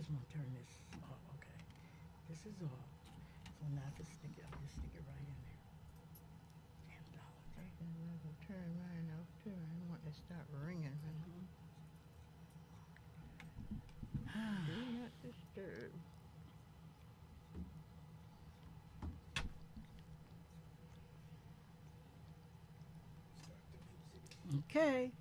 just want to turn this off. Okay. This is off. So now I just stick it. I'll just stick it right in there. I Anthology. can never turn mine off too. I don't want to start ringing. Do not disturb. Okay.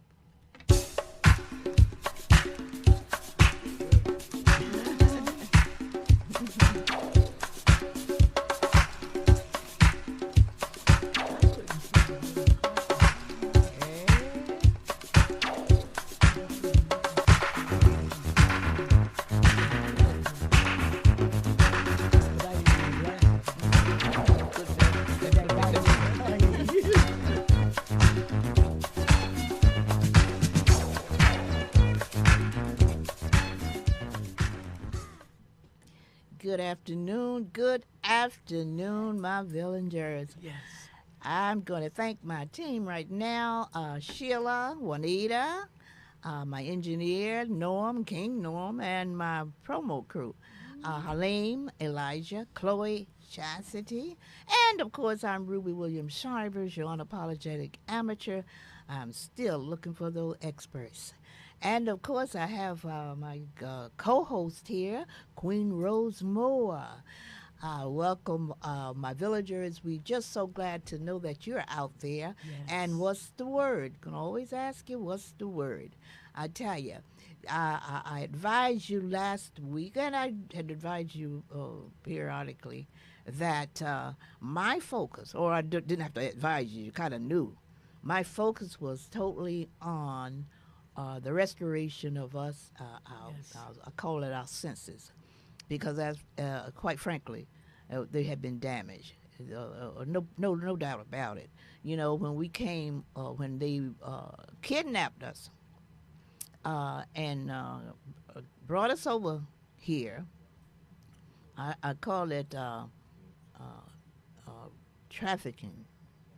Good afternoon, my villagers. Yes. I'm going to thank my team right now, Sheila, Juanita, my engineer, Norm, King Norm, and my promo crew, Halim, Elijah, Chloe, Chastity, and of course, I'm Ruby Williams Shivers, your unapologetic amateur. I'm still looking for those experts. And of course, I have my co-host here, Queen Rose Moore. Welcome, my villagers. We're just so glad to know that you're out there. Yes. And what's the word? Can always ask you, what's the word? I tell you, I advised you last week, and I had advised you periodically, that my focus, or I didn't have to advise you, you kind of knew, my focus was totally on the restoration of us, Yes. I call it our senses, because as quite frankly, they have been damaged. No doubt about it. You know, when we came, when they kidnapped us and brought us over here, I call it trafficking.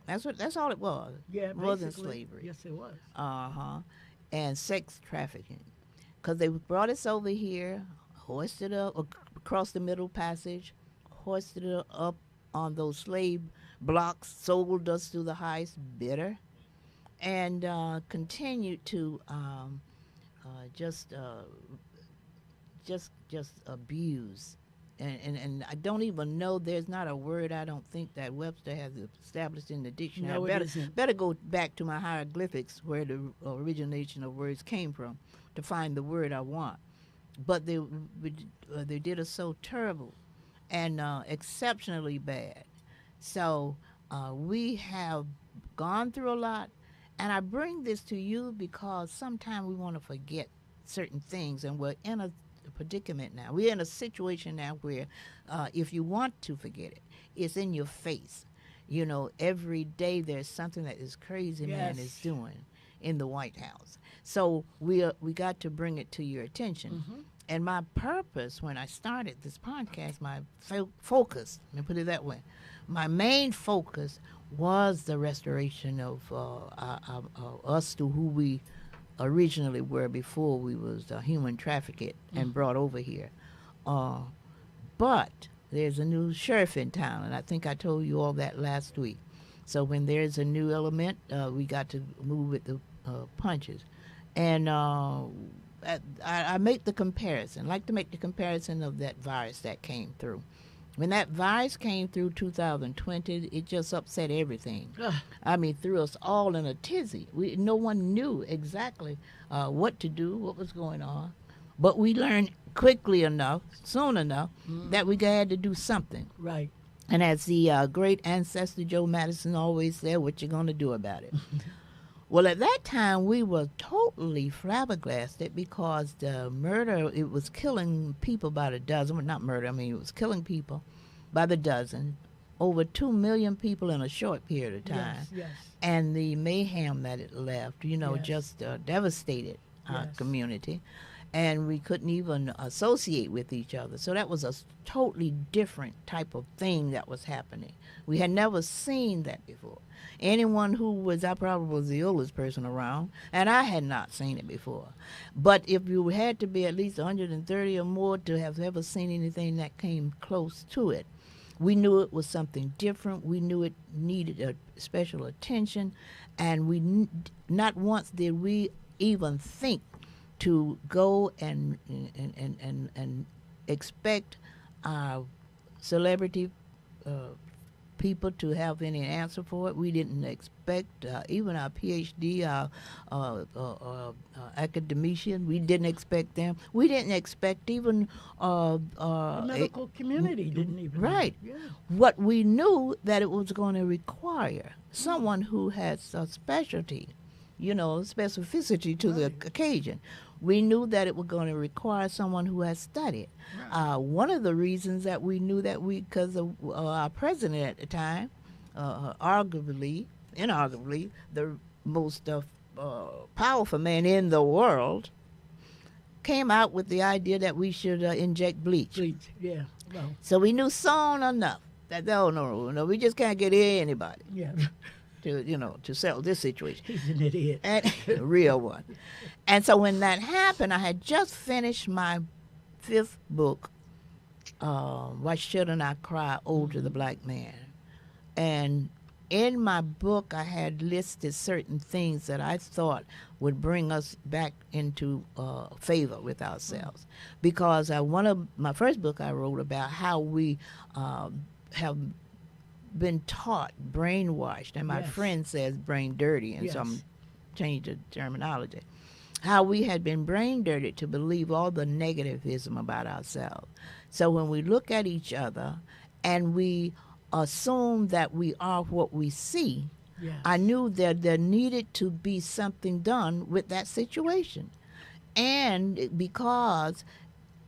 That's all it was. Yeah, It wasn't basically. slavery. Yes, it was. And sex trafficking, because they brought us over here, hoisted up across the Middle Passage, hoisted it up on those slave blocks, sold us to the highest bidder, and continued to just abuse. And I don't even know, there's not a word I don't think that Webster has established in the dictionary. No, it isn't. Better go back to my hieroglyphics where the origination of words came from to find the word I want. But they did us so terrible and exceptionally bad. So we have gone through a lot, and I bring this to you because sometimes we want to forget certain things, and we're in a predicament now. We're in a situation now where if you want to forget it, it's in your face. You know, every day there's something that this crazy man Yes. is doing in the White House. So we got to bring it to your attention. And my purpose when I started this podcast, my focus, let me put it that way, my main focus was the restoration of us to who we originally were before we was human trafficked and brought over here. But there's a new sheriff in town, and I think I told you all that last week. So when there's a new element, we got to move with the punches. And I make the comparison, like to make the comparison of that virus that came through. When that virus came through 2020, it just upset everything. Ugh. I mean, threw us all in a tizzy. No one knew exactly what to do, what was going on. But we learned quickly enough, soon enough, that we had to do something. Right. And as the great ancestor Joe Madison always said, what you going to do about it? Well, at that time, we were totally flabbergasted because the murder, it was killing people by the dozen. Well, not murder, I mean, it was killing people by the dozen. Over 2 million people in a short period of time. Yes. And the mayhem that it left, you know, Yes. just devastated Yes. community, and we couldn't even associate with each other. So that was a totally different type of thing that was happening. We had never seen that before. Anyone who was, I probably was the oldest person around, and I had not seen it before. But if you had to be at least 130 or more to have ever seen anything that came close to it, we knew it was something different. We knew it needed a special attention, and not once did we even think to go and expect our celebrity people to have any answer for it. We didn't expect even our PhD, our academician. We didn't expect them. We didn't expect even The medical community didn't even know. right. Yeah. What we knew that it was going to require someone who has a specialty, specificity to the Right. occasion. We knew that it was going to require someone who has studied. Right. One of the reasons that we knew that because of our president at the time, inarguably, the most powerful man in the world, came out with the idea that we should inject bleach. Bleach. Yeah. Well. So we knew soon enough that no, we just can't get anybody Yeah. to settle this situation. He's an idiot. And a real one. And so when that happened, I had just finished my 5th book, Why Shouldn't I Cry? Ode to the Black Man. And in my book, I had listed certain things that I thought would bring us back into favor with ourselves. Because one of my first book I wrote about how we have been taught, brainwashed, and my Yes. friend says brain dirty, and Yes. so I'm changed the terminology. How we had been brain dirty to believe all the negativism about ourselves. So when we look at each other and we assume that we are what we see, Yes. I knew that there needed to be something done with that situation. And because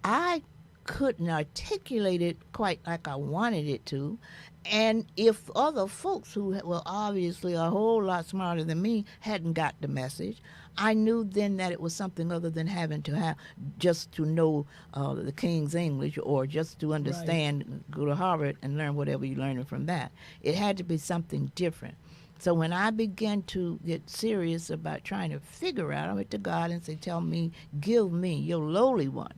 I couldn't articulate it quite like I wanted it to, and if other folks who were obviously a whole lot smarter than me hadn't got the message, I knew then that it was something other than having to have just to know the King's English or just to understand, go to Harvard and learn whatever you're learning from that. It had to be something different. So when I began to get serious about trying to figure out, I went to God and said, give me, your lowly one,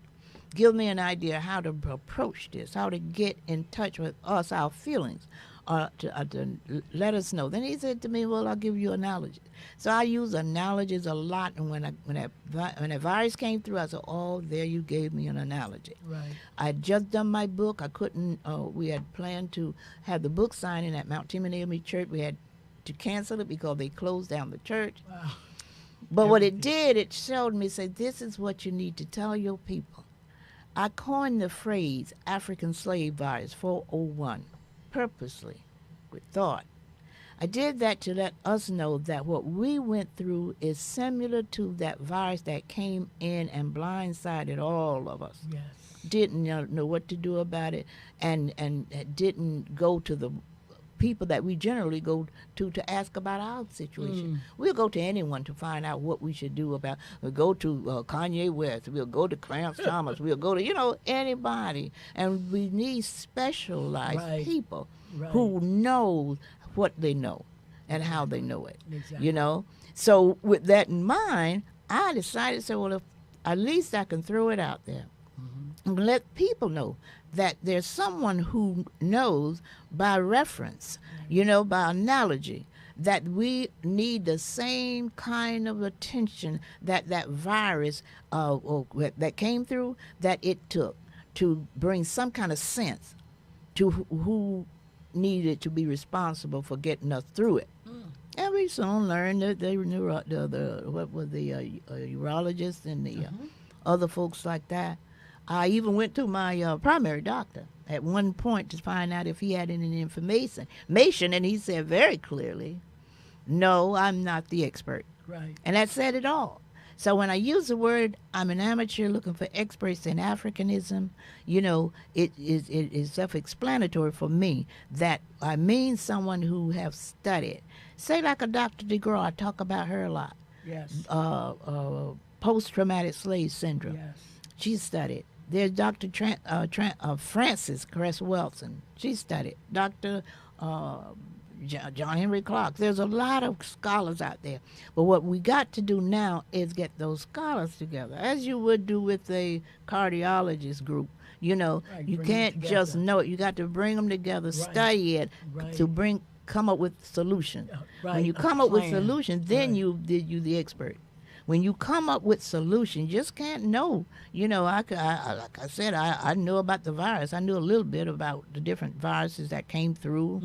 give me an idea how to approach this, how to get in touch with us, our feelings, to let us know. Then he said to me, well, I'll give you analogies. So I use analogies a lot, and when that virus came through, I said, oh, there you gave me an analogy. Right. I had just done my book. I couldn't, we had planned to have the book signing at Mount Timothy Church. We had to cancel it because they closed down the church. Wow. But what it did, it showed me, said, this is what you need to tell your people. I coined the phrase African slave virus 401 purposely, with thought. I did that to let us know that what we went through is similar to that virus that came in and blindsided all of us. Yes. Didn't know what to do about it, and didn't go to the people that we generally go to ask about our situation. We'll go to anyone to find out what we should do about. We'll go to Kanye West. We'll go to Clarence Thomas. We'll go to, anybody. And we need specialized people who know what they know and how they know it. Exactly. So with that in mind, I decided, well, if at least I can throw it out there and let people know that there's someone who knows by reference, by analogy, that we need the same kind of attention that virus that came through, that it took to bring some kind of sense to who needed to be responsible for getting us through it. And we soon learned that the urologists and the other folks like that. I even went to my primary doctor at one point to find out if he had any information, and he said very clearly, no, I'm not the expert. Right. And that said it all. So when I use the word, I'm an amateur looking for experts in Africanism, it is self-explanatory for me that I mean someone who have studied. Say like a Dr. DeGraw, I talk about her a lot. Yes. post-traumatic slave syndrome. Yes. She studied. There's Dr. Frances Cress Wilson. She studied. Dr. John Henry Clark. There's a lot of scholars out there. But what we got to do now is get those scholars together, as you would do with a cardiologist group. You know, Right, you bring 'em can't just together. know it. You got to bring them together, study it, Right. to come up with solutions. Right, When you a come up with plan. solutions, then Right. you the expert. When you come up with solutions, you just can't know. You know, like I said, I knew about the virus. I knew a little bit about the different viruses that came through,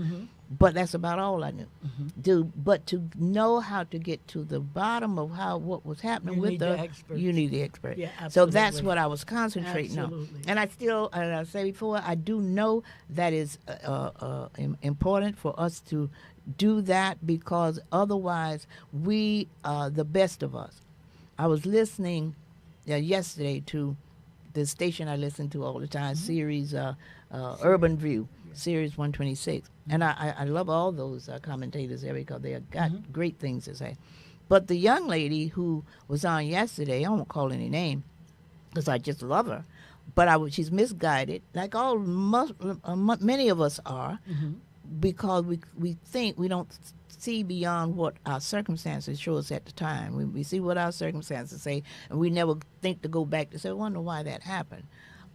but that's about all I knew. But to know how to get to the bottom of what was happening You with need the experts. you need the expert. Yeah, so that's absolutely. what I was concentrating Absolutely. on. And I said before, I do know that is important for us to do that, because otherwise we are the best of us. I was listening yesterday to the station I listen to all the time, series Urban View, series 126. And I love all those commentators there, because they have got great things to say. But the young lady who was on yesterday, I won't call any name because I just love her, but she's misguided, like many of us are, because we think we don't see beyond what our circumstances show us at the time. We see what our circumstances say, and we never think to go back to say, I wonder why that happened.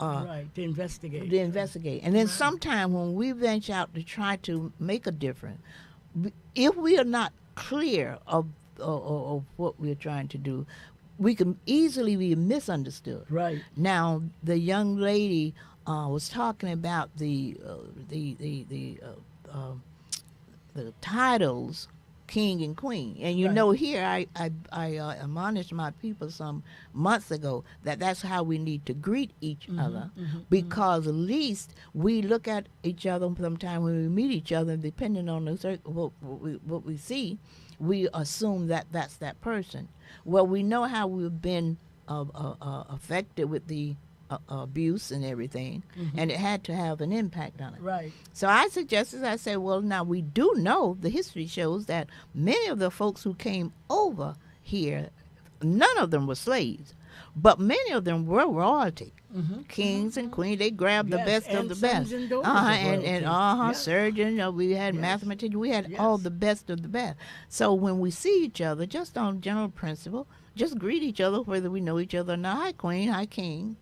Right, to investigate. To investigate. And then sometime when we venture out to try to make a difference, if we are not clear of what we're trying to do, we can easily be misunderstood. Right. Now, the young lady was talking about the titles king and queen, and you Right. know, here I admonished my people some months ago that that's how we need to greet each other, because at least we look at each other sometime when we meet each other, depending on what we see, we assume that that's that person. Well, we know how we've been affected with the abuse and everything, and it had to have an impact on it. Right. So I said, well, now we do know, the history shows that many of the folks who came over here, none of them were slaves, but many of them were royalty. Kings and queens, they grabbed the Yes, best of and the sons best. and daughters of royalty. Yes. Surgeons, we had Yes. mathematicians, we had all Yes. the best of the best. So when we see each other, just on general principle, just greet each other, whether we know each other or not. Hi, queen, hi, king.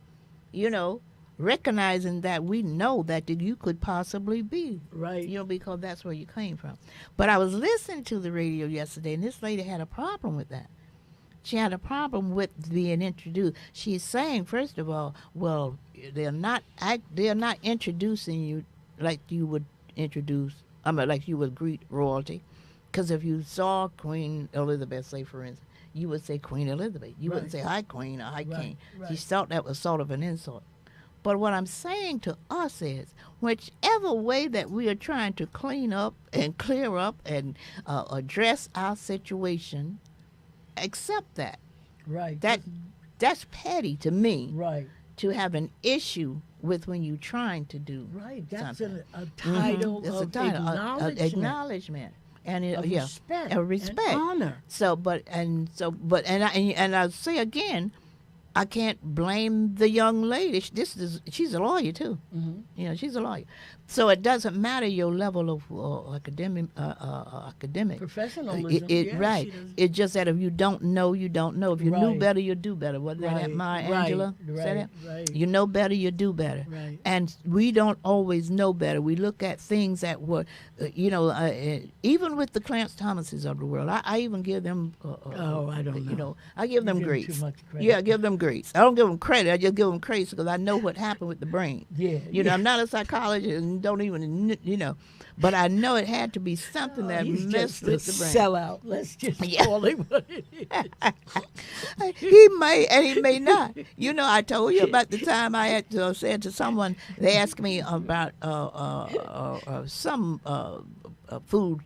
You know, recognizing that we know that you could possibly be. Right. You know, because that's where you came from. But I was listening to the radio yesterday, and this lady had a problem with that. She had a problem with being introduced. She's saying, first of all, well, they're not introducing you like you would like you would greet royalty. Because if you saw Queen Elizabeth, say, for instance, you would say Queen Elizabeth. You Right. wouldn't say hi, Queen, or hi, Right, King. right. She thought that was sort of an insult. But what I'm saying to us is, whichever way that we are trying to clean up and clear up and address our situation, accept that. Right. That's petty to me, Right. to have an issue with when you're trying to do Right. That's something. a title It's of acknowledgement. acknowledgement. And Of yeah, respect. and respect. And honor. And I'll say again, I can't blame the young lady. She's a lawyer too. You know, she's a lawyer. So it doesn't matter your level of academic. Professionalism. Right. She does. It's just that if you don't know, you don't know. If you knew Right. better, you do better. Wasn't that Right, Maya right, Angelou said right, it? right. You know better, you do better. Right. And we don't always know better. We look at things that were, even with the Clarence Thomases of the world, I even give them, I don't know. I give them give 'em grace. too much credit. Yeah, I give them grace. I don't give them credit. I just give them grace because I know what happened with the brain. Yeah. I'm not a psychologist and don't even, but I know it had to be something that He's messed just a with the brain. sellout. Let's just call it what it is. He may and he may not. I told you about the time I had said to someone, they asked me about some food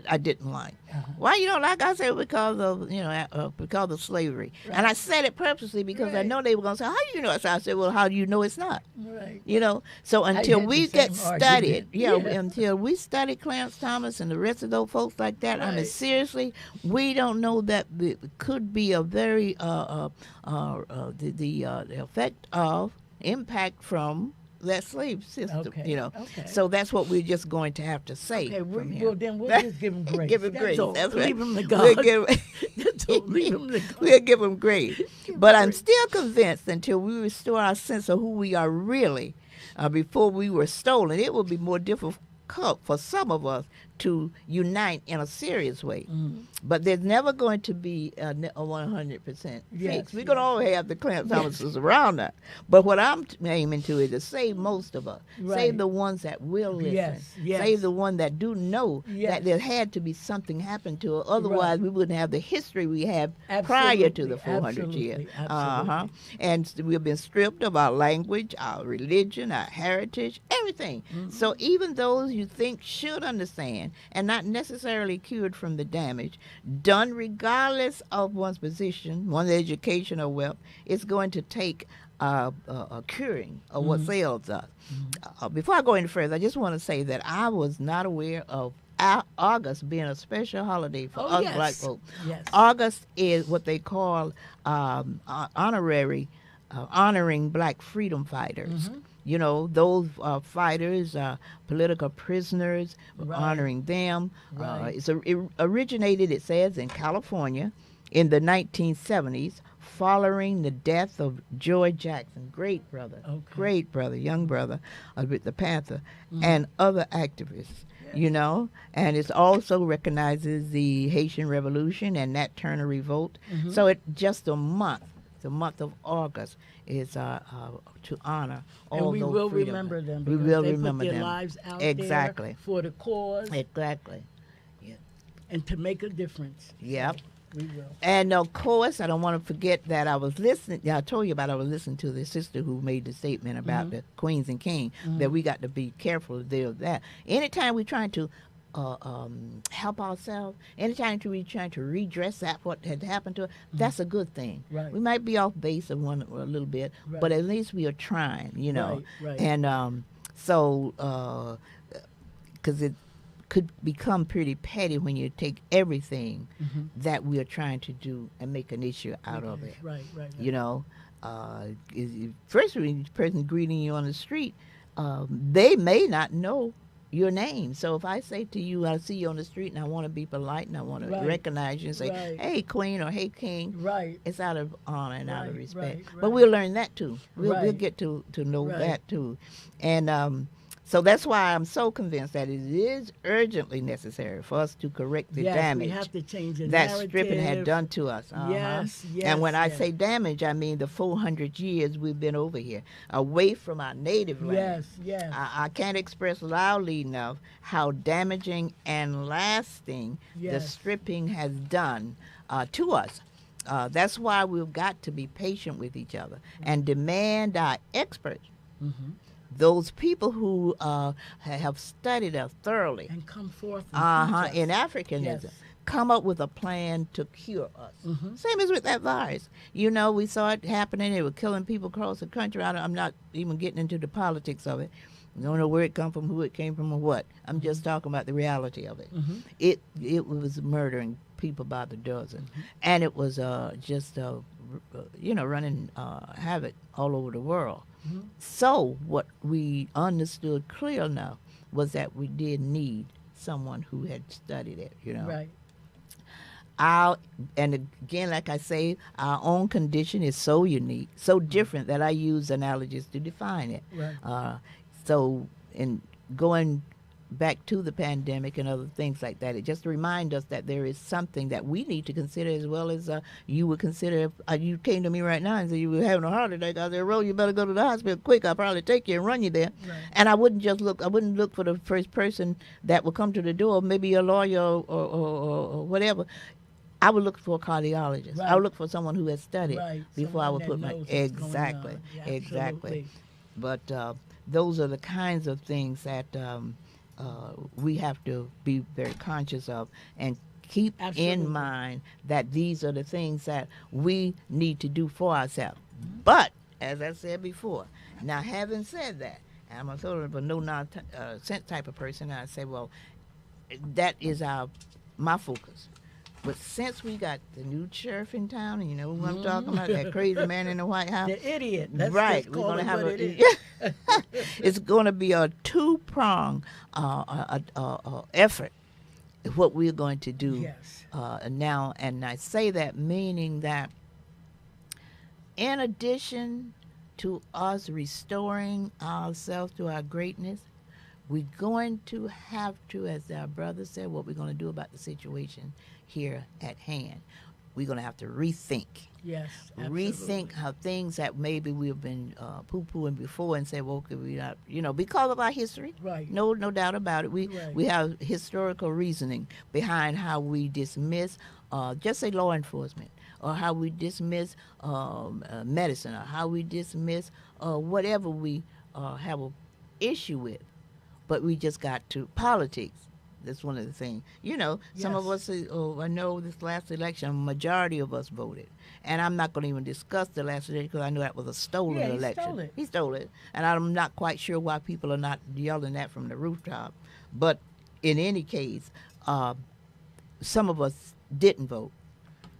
I didn't like. Why you don't like? I said because of because of slavery, and I said it purposely because I know they were gonna say, how do you know? So I said, well, how do you know it's not? Right. So until had the we same get studied, argument. until we study Clarence Thomas and the rest of those folks like that, I mean, Right. seriously, we don't know that it could be a very the effect of impact from that slave system. Okay. Okay. So that's what we're just going to have to say Okay, from here. well then we'll just give him grace. Give him That's grace. all. That's right. Leave him to We'll God. give, That's all. Leave him to God. we'll give him grace. Give But him I'm grace. still convinced until we restore our sense of who we are really before we were stolen, it will be more difficult for some of us to unite in a serious way. But there's never going to be a 100% fix. Yes, We're going to always have the Clarence Thomases around us. But what I'm aiming to is to save most of us. Right. Save the ones that will listen. Yes. Save the ones that do know Yes. that there had to be something happen to her. Otherwise, we wouldn't have the history we have prior to the 400 years. Absolutely. And we've been stripped of our language, our religion, our heritage, everything. So even those you think should understand and not necessarily cured from the damage, done regardless of one's position, one's education or wealth, it's going to take a curing of what ails us. Before I go any further, I just want to say that I was not aware of August being a special holiday for us black folk. Yes. August is what they call honoring black freedom fighters. Those fighters, political prisoners, we're honoring them. Right. It originated, it says, in California in the 1970s, following the death of George Jackson, great brother, young brother with the Panther, and other activists. And it also recognizes the Haitian Revolution and Nat Turner Revolt. So it's just a month. The month of August is to honor all and we those will freedom. remember them. We because will they remember put their them. lives out Exactly. there for the cause Exactly. and to make a difference. Yep. We will. And of course, I don't want to forget that I was listening. I told you about I was listening to the sister who made the statement about the queens and king, that we got to be careful of that. Anytime we're trying to help ourselves, anytime we're trying to redress that what had happened to us, that's a good thing. Right. We might be off base of one a little bit, but at least we are trying, Right. And so, because it could become pretty petty when you take everything that we are trying to do and make an issue out of it. Right. First, when the person greeting you on the street, they may not know your name. So if I say to you, I see you on the street and I want to be polite and I want to recognize you and say, hey, queen or hey, king, it's out of honor and out of respect. But we'll learn that too. We'll get to know that too. And so that's why I'm so convinced that it is urgently necessary for us to correct the damage we have to change the that narrative. stripping had done to us. Yes. And when I say damage, I mean the 400 years we've been over here, away from our native land. Yes. I can't express loudly enough how damaging and lasting the stripping has done to us. That's why we've got to be patient with each other and demand our experts, those people who have studied us thoroughly and come forth and in Africanism, come up with a plan to cure us. Same as with that virus. We saw it happening. It was killing people across the country. I'm not even getting into the politics of it. I don't know where it come from, who it came from, or what. I'm just talking about the reality of it. It was murdering people by the dozen, and it was just running havoc all over the world. So what we understood clear enough was that we did need someone who had studied it. Right. And again, like I say, our own condition is so unique, so different that I use analogies to define it. Right. So in going back to the pandemic and other things like that, it just reminds us that there is something that we need to consider as well as you would consider if you came to me right now and said you were having a heart attack. I said, Ro, you better go to the hospital quick. I'll probably take you and run you there. Right. And I wouldn't look for the first person that would come to the door, maybe a lawyer or whatever. I would look for a cardiologist. I would look for someone who has studied before I would put my exactly. Absolutely. But those are the kinds of things that we have to be very conscious of and keep Absolutely. in mind that these are the things that we need to do for ourselves. But as I said before, now having said that, I'm a sort of a no nonsense type of person. And I say, well, that is my focus. But since we got the new sheriff in town, and you know what I'm talking about, that crazy man in the White House, The idiot. That's right? Just We're going to have what it is. it's going to be a two-prong effort. What we're going to do Yes. now, and I say that meaning that in addition to us restoring ourselves to our greatness, we're going to have to, as our brother said, what we're going to do about the situation here at hand. We're going to have to rethink. Yes. Absolutely. Rethink how things that maybe we've been poo-pooing before and say, well, could we not, because of our history. Right. No doubt about it. Right. We have historical reasoning behind how we dismiss, just say law enforcement, or how we dismiss medicine, or how we dismiss whatever we have an issue with. But we just got to politics. That's one of the things. Some of us, I know this last election, a majority of us voted. And I'm not going to even discuss the last election because I know that was a stolen election. He stole it. And I'm not quite sure why people are not yelling that from the rooftop. But in any case, some of us didn't vote.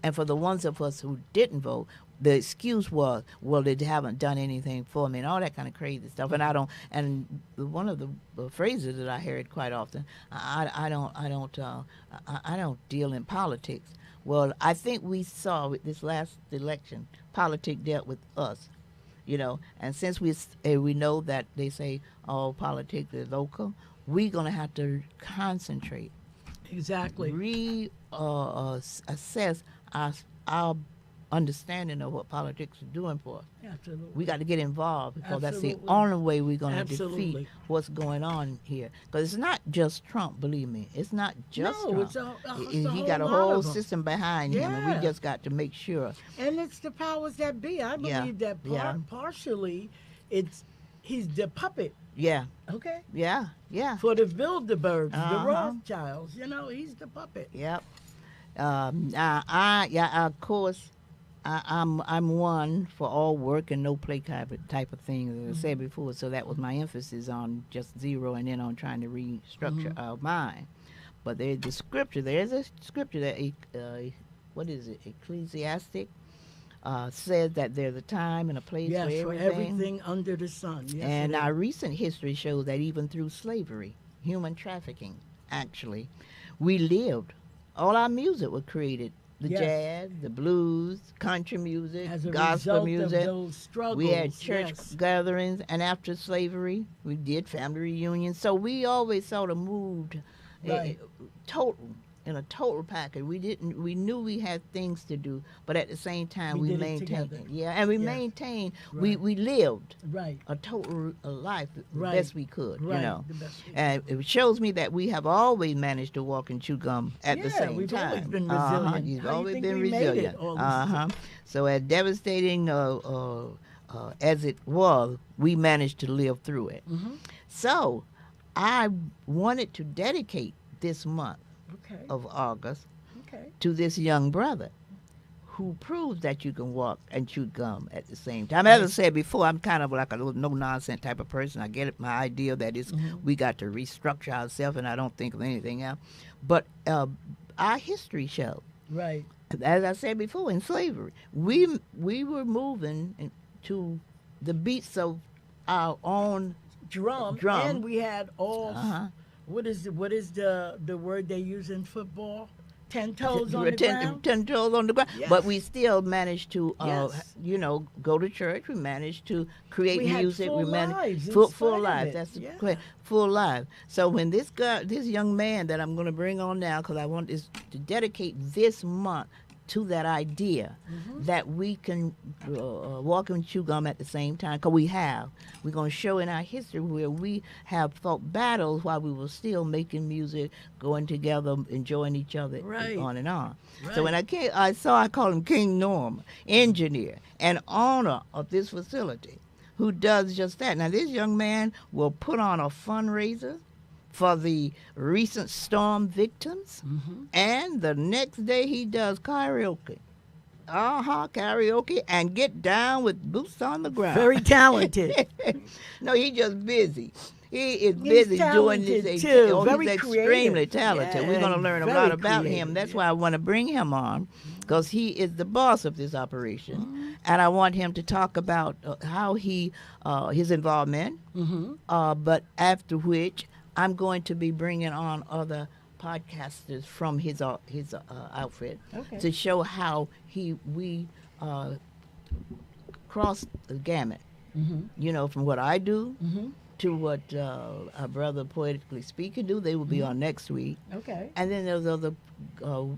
And for the ones of us who didn't vote, the excuse was, well, they haven't done anything for me and all that kind of crazy stuff. And I don't. And one of the phrases that I heard quite often, I don't deal in politics. Well, I think we saw with this last election, politics dealt with us, And since we know that they say all politics is local, we're gonna have to concentrate. Exactly. Assess our understanding of what politics is doing for us. Absolutely. We got to get involved because Absolutely. that's the only way we're going to Absolutely. defeat what's going on here. Because it's not just Trump, believe me. It's not just Trump. It's he got a whole system behind him, and we just got to make sure. And it's the powers that be. I believe that partially he's the puppet. Yeah. Okay. Yeah. For the Bilderbergs, the Rothschilds, he's the puppet. Yep. Of course, I'm one for all work and no play type of thing, as I said before. So that was my emphasis on just zeroing in on trying to restructure our mind. But there's a scripture that what is it? Ecclesiastic says that there's a time and a place for everything under the sun. Yes, and our recent history shows that even through slavery, human trafficking, actually, we lived. All our music was created. The jazz, the blues, country music, gospel music. Of those struggles, we had church gatherings, and after slavery, we did family reunions. So we always sort of moved in a total package. We knew we had things to do, but at the same time we maintained it. Yeah, and we maintained. We lived a total life the best we could. The best and it shows me that we have always managed to walk and chew gum at the same we've time. Always been resilient. You've always been resilient. So as devastating as it was, we managed to live through it. So I wanted to dedicate this month of August to this young brother who proves that you can walk and chew gum at the same time. As I said before, I'm kind of like a little no-nonsense type of person. I get it, my idea that is we got to restructure ourselves, and I don't think of anything else. But our history shows, as I said before, in slavery, we were moving to the beats of our own drum. And we had all... What is the word they use in football? 10 toes on the ground? 10 toes on the ground. Yes. But we still managed to, go to church. We managed to create music. We managed full lives. That's correct. Full lives. So when this young man that I'm going to bring on now, because I want to dedicate this month to that idea that we can walk and chew gum at the same time, because we're going to show in our history where we have fought battles while we were still making music, going together, enjoying each other, on and on. So when I call him King Norm, engineer and owner of this facility, who does just that. Now this young man will put on a fundraiser for the recent storm victims. And the next day he does karaoke. Karaoke and get down with boots on the ground. Very talented. No, he just busy. He is He's busy doing talented, this. too. Very He's extremely creative. talented. Yeah, We're going to learn a very lot about creative. him. That's why I want to bring him on, because he is the boss of this operation, and I want him to talk about how his involvement. But after which, I'm going to be bringing on other podcasters from his outfit to show how we cross the gamut. You know, from what I do to what our brother Poetically Speaking do. They will be on next week. Okay. And then there's other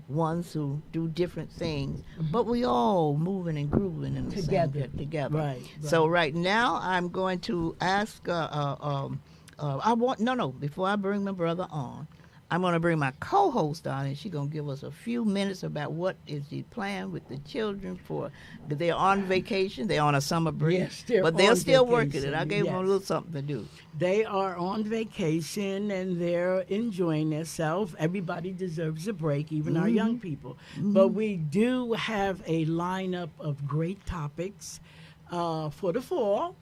ones who do different things, but we all moving and grooving in the Together. same together. Right. So right now I'm going to ask. Before I bring my brother on, I'm going to bring my co-host on, and she's going to give us a few minutes about what is the plan with the children for. They're on vacation. They're on a summer break. Yes, but they're on still working vacation, it. I gave them a yes. little something to do. They are on vacation and they're enjoying themselves. Everybody deserves a break, even our young people. But we do have a lineup of great topics for the fall.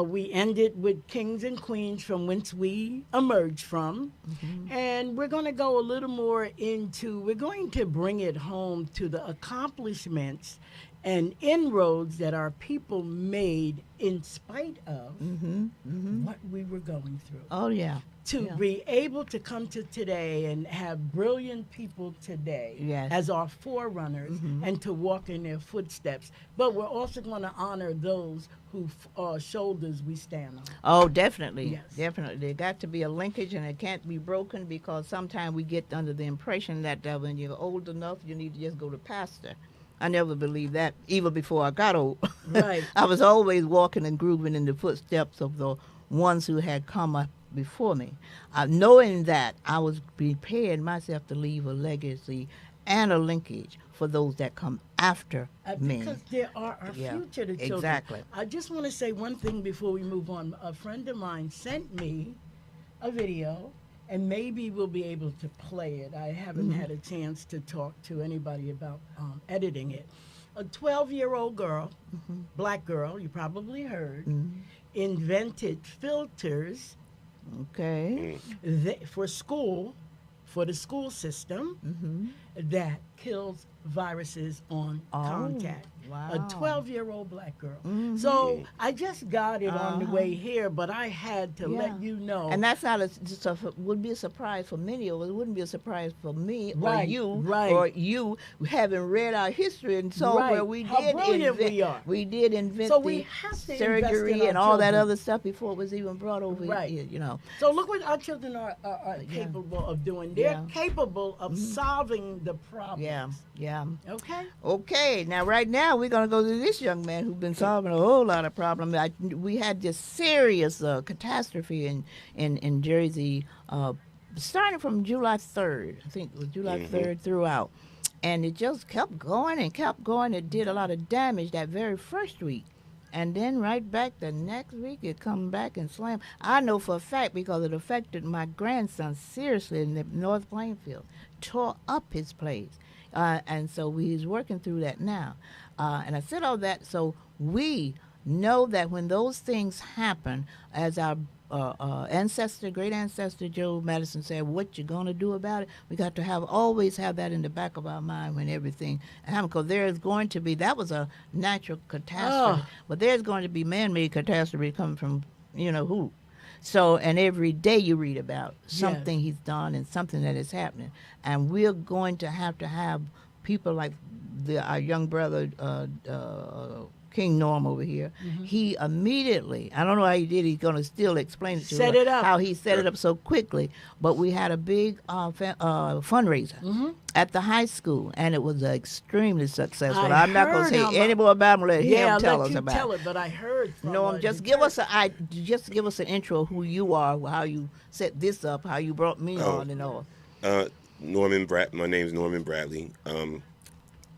We ended with Kings and Queens, from whence we emerged from. And we're going to go a little more into, we're going to bring it home to the accomplishments and inroads that our people made in spite of what we were going through. Oh, yeah. To be able to come to today and have brilliant people today Yes. as our forerunners and to walk in their footsteps. But we're also going to honor those whose shoulders we stand on. Oh, definitely. Yes. Definitely. There got to be a linkage, and it can't be broken, because sometimes we get under the impression that when you're old enough, you need to just go to pastor. I never believed that, even before I got old. Right. I was always walking and grooving in the footsteps of the ones who had come up before me. Knowing that, I was preparing myself to leave a legacy and a linkage for those that come after me. Because they are our future, the children. Exactly. I just want to say one thing before we move on. A friend of mine sent me a video, and maybe we'll be able to play it. I haven't had a chance to talk to anybody about editing it. A 12-year-old girl, black girl, you probably heard, invented filters Okay. for the school system that kills viruses on contact. Wow. A 12-year-old black girl. So I just got it on the way here, but I had to let you know. And that's not would be a surprise for many of us. It wouldn't be a surprise for me or Right, you right. or you, having read our history and saw Right. where we How did brilliant invent. we are. We did invent So the we have to invest surgery in our and all that children. other stuff before it was even brought over Right. here. You know. So look what our children are capable of doing. They're Yeah. capable of solving the problems. Yeah. Yeah. Okay? Okay, now right now we're going to go to this young man who's been solving a whole lot of problems. We had this serious catastrophe in Jersey starting from July 3rd. I think it was July 3rd throughout. And it just kept going and kept going. It did a lot of damage that very first week. And then right back the next week, it come back and slam. I know for a fact because it affected my grandson seriously in the North Plainfield. Tore up his place. And so he's working through that now. And I said all that so we know that when those things happen, as our great ancestor Joe Madison said, what you going to do about it? We got to always have that in the back of our mind when everything happens. Because there is going to be, that was a natural catastrophe, but there's going to be man-made catastrophe coming from, you know who. So, and every day you read about something he's done and something that is happening. And we're going to have people like our young brother, King Norm over here. He immediately, I don't know how he did, he's going to still explain it to Set us, it up. how he set it up so quickly. But we had a big fundraiser at the high school, and it was extremely successful. I'm not going to say any more about it. Let him tell us about tell it, but I heard from Norm, just give us an intro of who you are, how you set this up, how you brought me on and all. My name's Norman Bradley,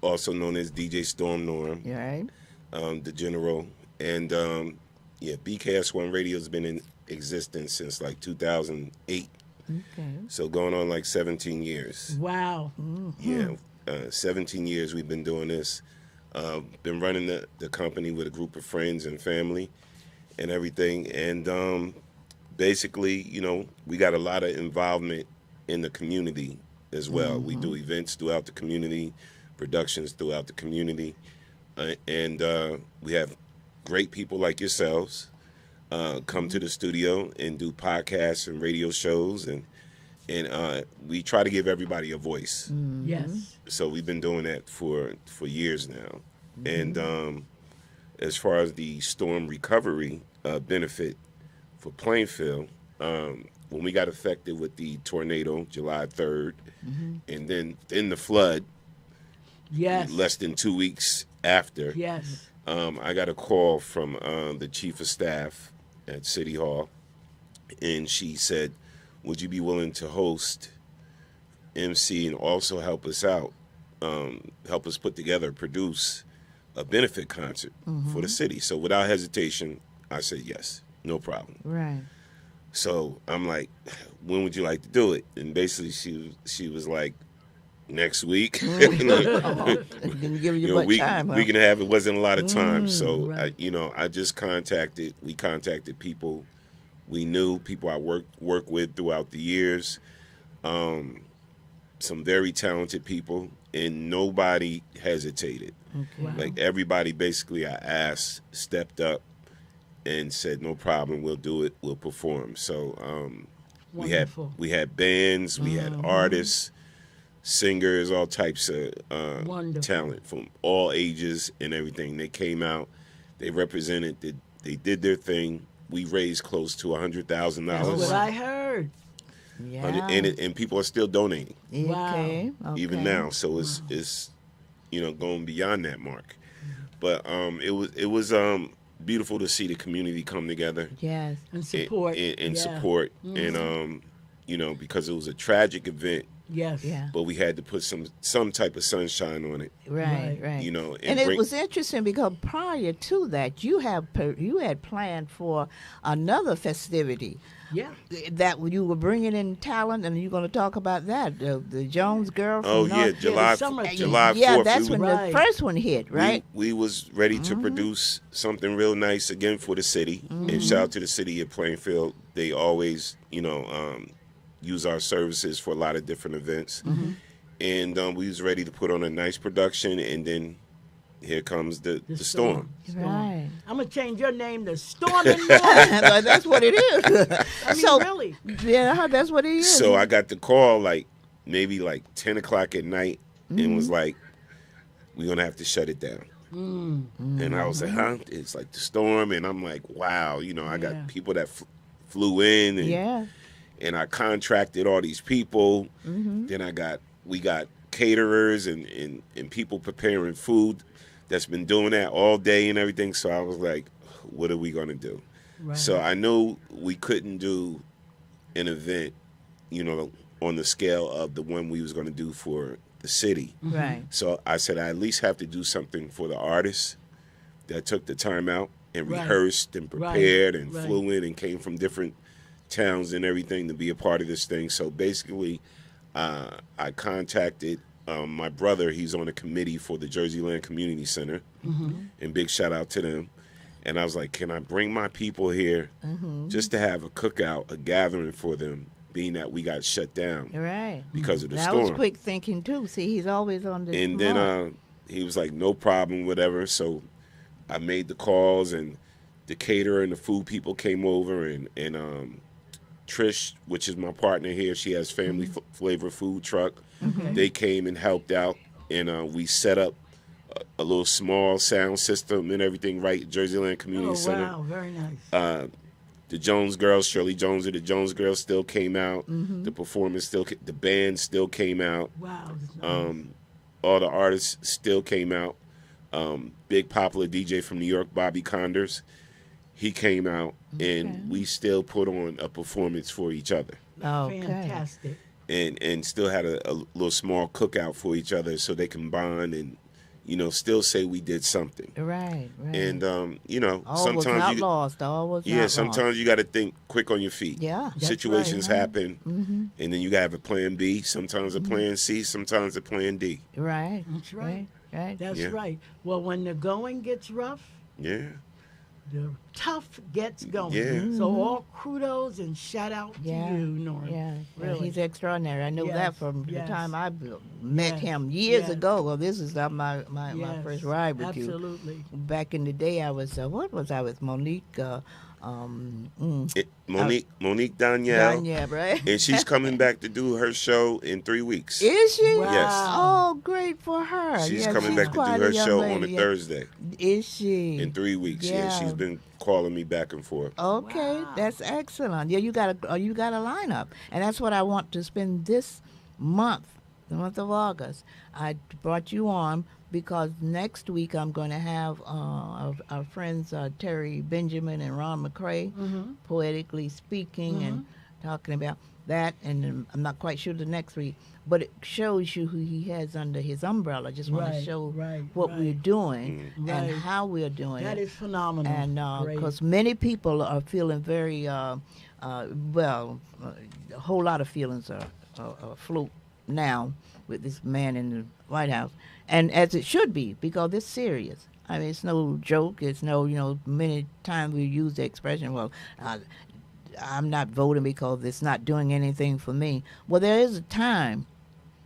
also known as DJ Storm Norm. Right. The general, and BKS One Radio has been in existence since like 2008. Okay. So going on like 17 years. Wow. Yeah, 17 years we've been doing this. Been running the company with a group of friends and family and everything. And basically, you know, we got a lot of involvement in the community as well. We do events throughout the community, productions throughout the community. And we have great people like yourselves come to the studio and do podcasts and radio shows. And we try to give everybody a voice. Yes. So we've been doing that for years now. And as far as the storm recovery benefit for Plainfield, when we got affected with the tornado July 3rd, and then the flood Yes. less than 2 weeks after, Yes. I got a call from the chief of staff at City Hall, and she said, would you be willing to host, MC, and also help us out, help us put together, produce a benefit concert for the city? So without hesitation, I said yes, no problem. Right. So I'm like, when would you like to do it? And basically she was like, next week. Didn't give you much time. We can have, it wasn't a lot of time. So, right. I just we contacted people we knew, people I worked with throughout the years, some very talented people, and nobody hesitated. Okay. Wow. Like everybody basically I asked stepped up and said, no problem, we'll do it, we'll perform. So Wonderful. we had bands, we had artists, singers, all types of Wonderful. talent from all ages and everything. They came out, they represented, they did their thing. We raised close to $100,000. That's what I heard. Yeah. And people are still donating Wow. Okay. even now. So it's going beyond that mark. But it was beautiful to see the community come together Yes. And support. and Yeah. support, and because it was a tragic event, Yes. Yeah. but we had to put some type of sunshine on it. Right. Right. Right. And it was interesting because prior to that, you had planned for another festivity Yeah. that you were bringing in talent, and you're going to talk about that. The Jones girl. From Oh yeah, North- the summer July 4th. Yeah, that's we, when Right. the first one hit, right? we was ready to produce something real nice again for the city. And shout out to the city of Plainfield. They always, use our services for a lot of different events. And we was ready to put on a nice production, and then here comes the storm. Right. I'm going to change your name to Storm and North. That's what it is. I mean, So- really. Yeah, that's what it is. So I got the call maybe 10 o'clock at night, and was like, we're going to have to shut it down. And I was like, huh? It's like the storm. And I'm like, wow, I Yeah. got people that flew in. And, Yeah. and I contracted all these people. Then we got caterers and people preparing food that's been doing that all day and everything. So I was like, what are we going to do? Right. So I knew we couldn't do an event, on the scale of the one we was going to do for the city. Right. So I said, I at least have to do something for the artists that took the time out and Right. rehearsed and prepared and Right. flew in and came from different towns and everything to be a part of this thing. So basically, I contacted my brother. He's on a committee for the Jersey Land Community Center, and big shout out to them. And I was like, can I bring my people here just to have a cookout, a gathering for them, being that we got shut down Right. because of the That storm. was quick thinking too. See, he's always on the. And mark. then he was like, no problem, whatever. So I made the calls, and the caterer and the food people came over, and Trish, which is my partner here, she has Family Flavor Food Truck. Okay. They came and helped out, and we set up a little small sound system and everything right at Jersey Land Community Oh, Center. wow. Very nice. The Jones girls, Shirley Jones of the Jones girls still came out. The performance the band still came out. Wow. That's nice. All the artists still came out. Big popular DJ from New York, Bobby Condors, he came out, and we still put on a performance for each other, Okay. Fantastic. and still had a little small cookout for each other so they can bond and still say we did something. Right, right. And all was sometimes not you lost. All was yeah, not sometimes lost. you got to think quick on your feet. Yeah, that's Situations right. happen, and then you got to have a plan B. Sometimes a plan C. Sometimes a plan D. Right. That's right. Right. That's Yeah. right. Well, when the going gets rough, Yeah. the tough gets going. Yeah. So all kudos and shout out Yeah. to you, Norm. Yeah, Really. he's extraordinary. I know Yes, that from yes. the time I met Yes, him years yes. ago. Well, this is my Yes, first ride with you. absolutely. Back in the day, I was what was I with Monique? Monique Danielle, Danya, right? and she's coming back to do her show in 3 weeks. Is she? Wow. Yes. Oh, great for her. She's Yeah, coming back to do quite a her young show lady, on a yeah. Thursday Is she? in 3 weeks. Yeah. Yeah. She's been calling me back and forth. Okay, Wow. that's excellent. Yeah, you got a lineup, and that's what I want to spend this month, the month of August. I brought you on because next week I'm going to have our friends Terry Benjamin and Ron McCrae, poetically speaking and talking about that. And I'm not quite sure the next week, but it shows you who he has under his umbrella. Just want to Right, show right, what right. we're doing Right. and how we're doing That it. is phenomenal. And Great. because many people are feeling very, a whole lot of feelings are afloat now with this man in the White House, and as it should be, because it's serious. I mean, it's no joke. It's no, many times we use the expression, well, I'm not voting because it's not doing anything for me. Well, there is a time,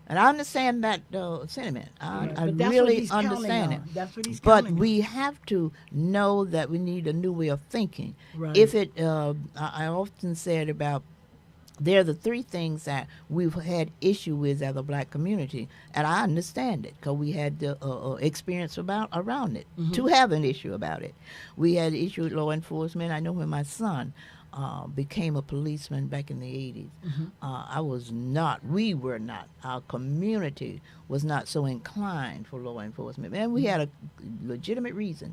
and I understand that sentiment. Right. I But that's what really he's counting understand it. on. That's what he's But counting we have to know that we need a new way of thinking. Right. If it, I often said about, they're the three things that we've had issue with as a black community, and I understand it because we had the experience around it to have an issue about it. We had issue with law enforcement. I know when my son became a policeman back in the 80s, we were not, our community was not so inclined for law enforcement. And we had a legitimate reason.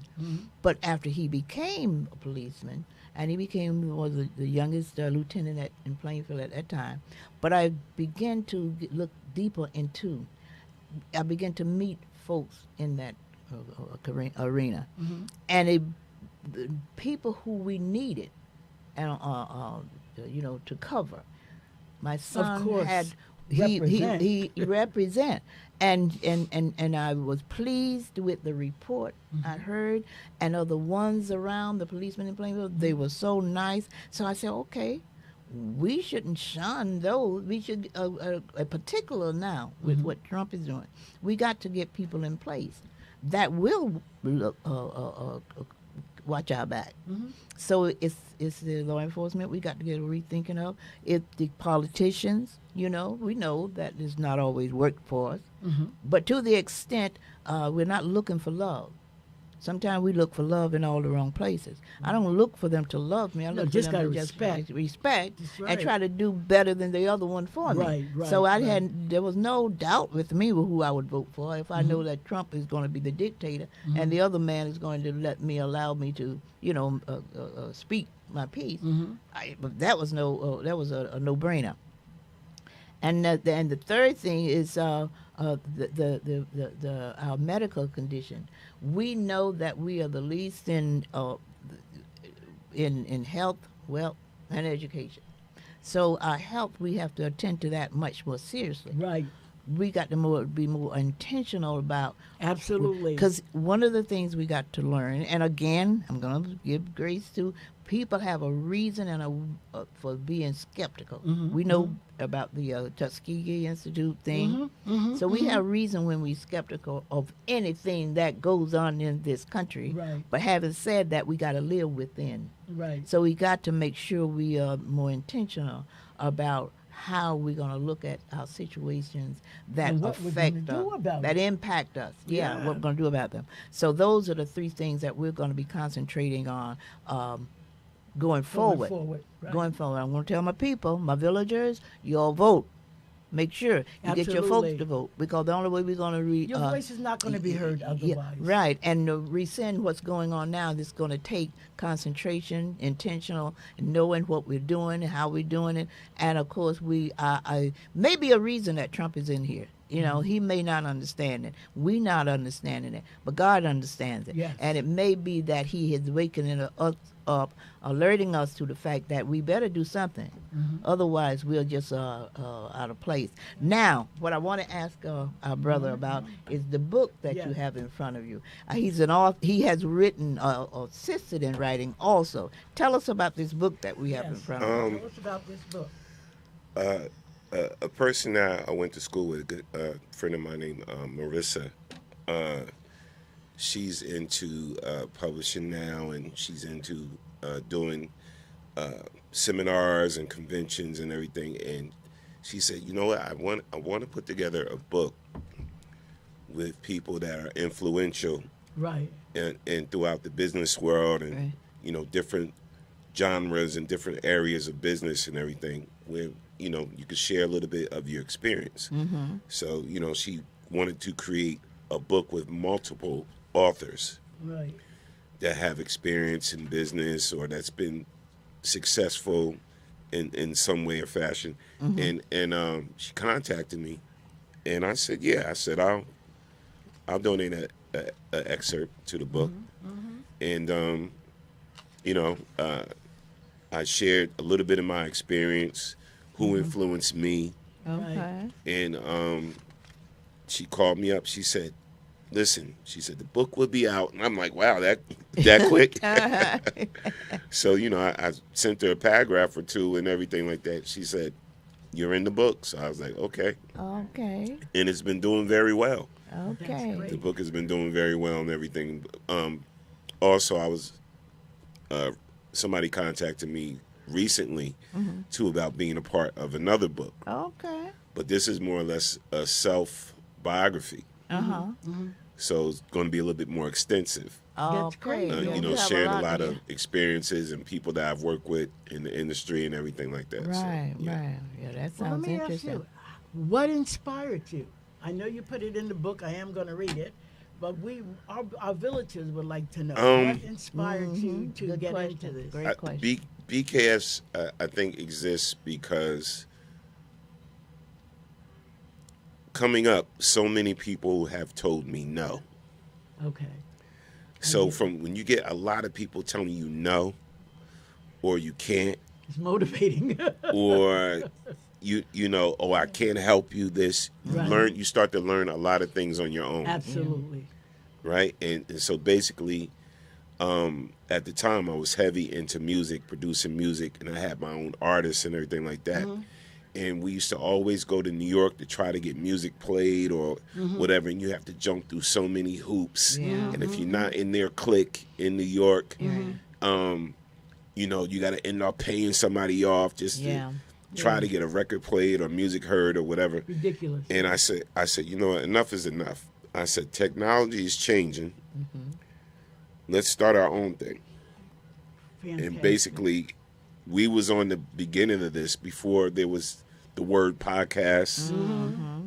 But after he became a policeman, and he was the youngest lieutenant in Plainfield at that time, but I began to look deeper into, I began to meet folks in that arena, and the people who we needed, and to cover. My son course. had Represent. he represent, and I was pleased with the report I heard, and of the ones around the policemen in Plainfield, they were so nice. So I said, okay, we shouldn't shun those. We should, a particular now with what Trump is doing, we got to get people in place that will look, watch our back. So it's the law enforcement we got to get a rethinking of. It's the politicians, we know that it's not always worked for us. But to the extent we're not looking for love. Sometimes we look for love in all the wrong places. I don't look for them to love me. I look for just them to gotta just respect That's and right. try to do better than the other one for me. Right, So right. there was no doubt with me who I would vote for if I know that Trump is going to be the dictator and the other man is going to allow me to, speak my piece. But that was that was a no-brainer. And the third thing is our medical condition. We know that we are the least in health, wealth, and education. So our health, we have to attend to that much more seriously. Right. We got to be more intentional about. Absolutely. Because one of the things we got to learn, and again, I'm going to give grace to people have a reason and for being skeptical. We know about the Tuskegee Institute thing. So we have reason when we're skeptical of anything that goes on in this country. Right. But having said that, we got to live within. Right. So we got to make sure we are more intentional about how we're going to look at our situations that And what we're affect gonna do us, about that it. impact us. Yeah, Yeah. what we're going to do about them. So those are the three things that we're going to be concentrating on going forward. Right. Going forward. I'm going to tell my people, my villagers, you all vote. Make sure you get your folks Absolutely. to vote, because the only way we're going to Your voice is not going to be heard otherwise. right, and to rescind what's going on now, this is going to take concentration, intentional, knowing what we're doing, how we're doing it, and of course I maybe a reason that Trump is in here. You know, he may not understand it. We not understanding it, but God understands it. Yes. And it may be that he is waking us up, alerting us to the fact that we better do something. Otherwise, we're just out of place. Now, what I want to ask our brother about is the book that you have in front of you. He's an author. He has written, assisted in writing also. Tell us about this book that we have in front of us. Tell us about this book. A person that I went to school with, a friend of mine named Marissa, she's into publishing now, and she's into doing seminars and conventions and everything. And she said, you know what, I want to put together a book with people that are influential, Right. and throughout the business world, and Right. you know, different genres and different areas of business and everything, where you know you could share a little bit of your experience. So you know, she wanted to create a book with multiple authors Right. that have experience in business or that's been successful in some way or fashion. And she contacted me, and I said, yeah. I said, I'll donate a excerpt to the book. And you know, I shared a little bit of my experience, who influenced me, Okay. and she called me up. She said, listen, she said, the book will be out. And I'm like, wow, that quick? So, you know, I sent her a paragraph or two and everything like that. She said, you're in the book. So I was like, okay. Okay. And it's been doing very well. Okay. great. The book has been doing very well and everything. Also, I was, somebody contacted me recently, too, about being a part of another book. Okay. But this is more or less a self-biography. So it's going to be a little bit more extensive. That's great. Okay. Yeah, You know, have sharing a lot to of experiences and people that I've worked with in the industry and everything like that. Right, So, yeah. right. Yeah, that Well, let sounds me ask interesting. you, what inspired you? I know you put it in the book. I am going to read it, but our villagers would like to know what inspired you to Good get question. into this. Great question. BKS, I think, exists because coming up, so many people have told me no. Okay. So from when you get a lot of people telling you no, or you can't, It's motivating. or you know, oh, I can't help you. This Right. you start to learn a lot of things on your own, Absolutely. right? And so basically, at the time, I was heavy into music, producing music, and I had my own artists and everything like that. And we used to always go to New York to try to get music played or whatever, and you have to jump through so many hoops. Yeah. And if you're not in their clique in New York, you know, you got to end up paying somebody off just Yeah. to try to get a record played or music heard or whatever. Ridiculous. And I said, you know what, enough is enough. I said, technology is changing. Let's start our own thing. Fantastic. And basically, we was on the beginning of this before there was the word podcast.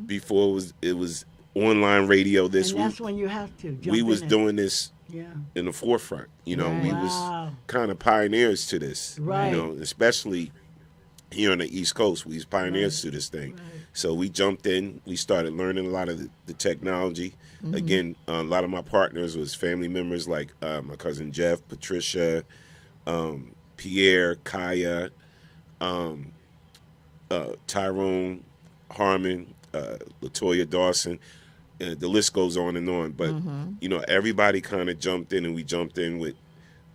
Before it was online radio. And that's when you have to jump We was in doing this Yeah. in the forefront. You know, we was Wow. kind of pioneers to this. Right. You know, especially here on the East Coast, we was pioneers to this thing. So we jumped in. We started learning a lot of the technology. Again, a lot of my partners was family members like my cousin Jeff, Patricia, Pierre, Kaya, Tyrone, Harmon, Latoya Dawson. The list goes on and on. But, you know, everybody kind of jumped in, and we jumped in with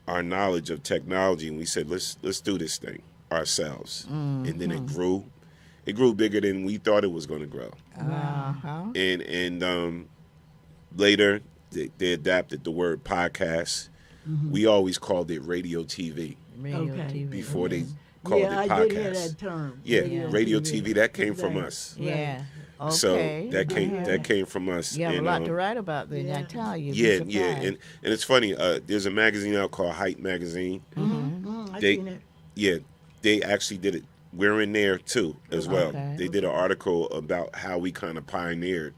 our knowledge of technology, and we said, let's do this thing ourselves. And then it grew. It grew bigger than we thought it was going to grow. Uh-huh. And later, they adapted the word podcast. We always called it radio TV Radio Okay. TV. before they called Yeah, it I podcast. did hear that term. Yeah, radio TV, that came from Exactly. us. Yeah. Okay. So that came from us. You have a And, lot to write about then, I Yeah. tell you. Yeah, Be yeah, surprised. and it's funny. There's a magazine out called Hype Magazine. I've They- seen it. Yeah, they actually did it. We're in there too, as well. Okay. They did an article about how we kind of pioneered